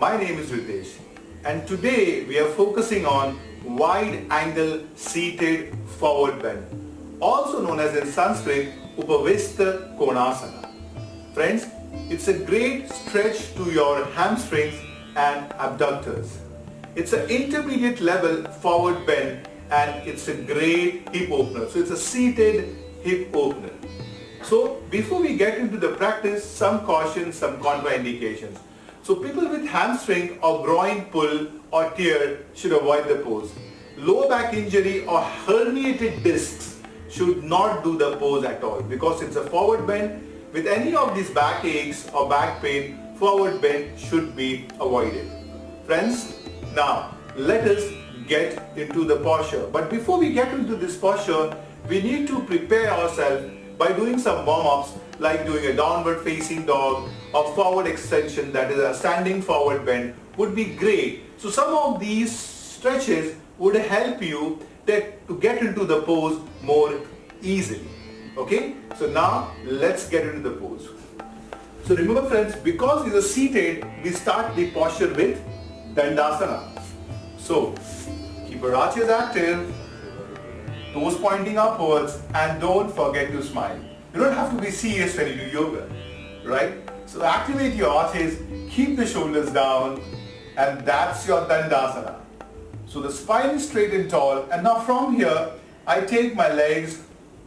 My name is Ritesh and today we are focusing on wide angle seated forward bend, also known as in Sanskrit Upavistha Konasana. Friends, it's a great stretch to your hamstrings and abductors. It's an intermediate level forward bend and it's a great hip opener. So it's a seated hip opener. So before we get into the practice, some caution, some contraindications. So people with hamstring or groin pull or tear should avoid the pose. Lower back injury or herniated discs should not do the pose at all because it's a forward bend. With any of these back aches or back pain, forward bend should be avoided. Friends, now let us get into the posture. But before we get into this posture, we need to prepare ourselves by doing some warm-ups like doing a downward facing dog or forward extension, that is a standing forward bend, would be great. So some of these stretches would help you to get into the pose more easily. Okay, so now let's get into the pose. So remember friends, because it is seated, we start the posture with Dandasana. So keep your arches active, toes pointing upwards, and don't forget to smile. You don't have to be serious when you do yoga, right? So activate your arches, keep the shoulders down, and that's your Dandasana. So the spine is straight and tall, and now from here, I take my legs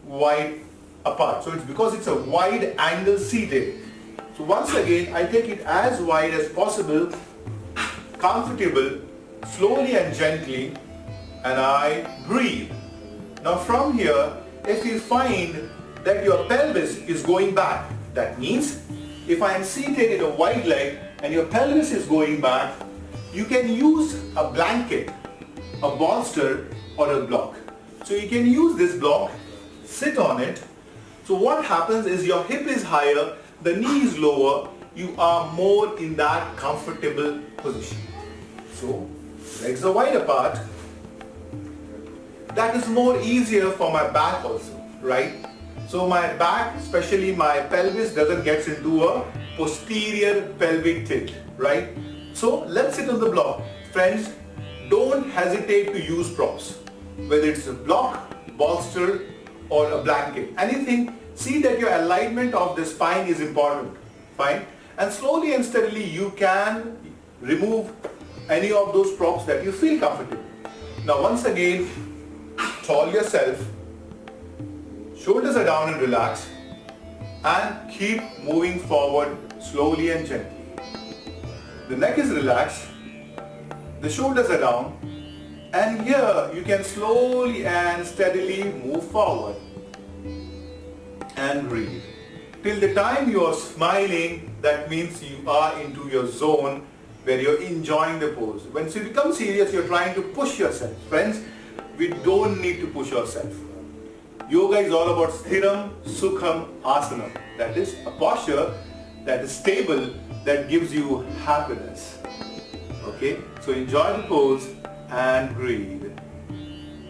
wide apart. So it's because it's a wide angle seated. So once again, I take it as wide as possible, comfortable, slowly and gently, and I breathe. Now from here, if you find that your pelvis is going back, that means if I am seated in a wide leg and your pelvis is going back, you can use a blanket, a bolster or a block. So you can use this block, sit on it. So what happens is your hip is higher, the knee is lower, you are more in that comfortable position. So legs are wide apart. That is more easier for my back also, right? So my back, especially my pelvis, doesn't get into a posterior pelvic tilt, right? So let's sit on the block. Friends, don't hesitate to use props, whether it's a block, bolster or a blanket, anything. See that your alignment of the spine is important, fine? And slowly and steadily you can remove any of those props that you feel comfortable. Now once again, tall yourself, shoulders are down and relaxed, and keep moving forward slowly and gently. The neck is relaxed, the shoulders are down, and here you can slowly and steadily move forward and breathe. Till the time you are smiling, that means you are into your zone where you're enjoying the pose. When you become serious, you're trying to push yourself. Friends, we don't need to push ourselves. Yoga is all about Sthiram Sukham Asanam. That is a posture that is stable, that gives you happiness. Okay, so enjoy the pose and breathe.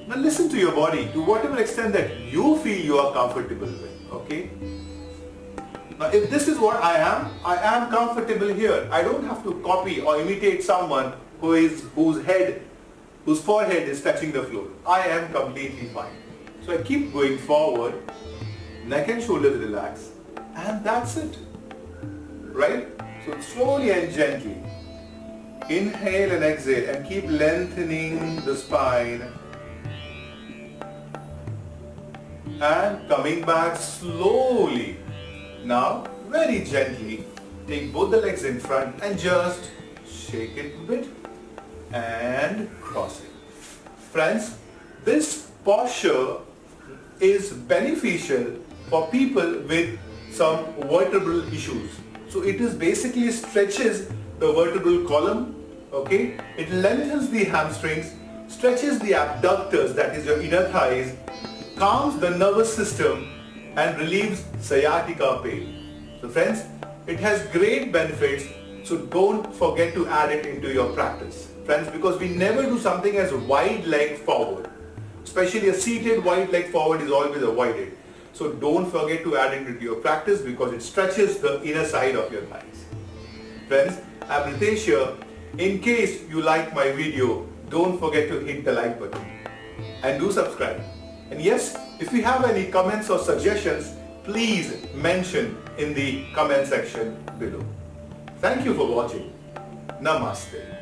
Now listen to your body to whatever extent that you feel you are comfortable with. Okay. Now if this is what I am comfortable here. I don't have to copy or imitate someone whose forehead is touching the floor. I am completely fine. So I keep going forward, neck and shoulders relax, and that's it. Right? So slowly and gently, inhale and exhale and keep lengthening the spine. And coming back slowly. Now, very gently, take both the legs in front and just shake it a bit and cross it. Friends, this posture is beneficial for people with some vertebral issues. So it is basically stretches the vertebral column, okay? It lengthens the hamstrings, stretches the abductors, that is your inner thighs, calms the nervous system and relieves sciatica pain. So friends, it has great benefits, so don't forget to add it into your practice. Friends, because we never do something as wide leg forward. Especially a seated wide leg forward is always avoided. So don't forget to add it into your practice because it stretches the inner side of your thighs. Friends, I'm Ritesh here. In case you like my video, don't forget to hit the like button and do subscribe. And yes, if you have any comments or suggestions, please mention in the comment section below. Thank you for watching. Namaste.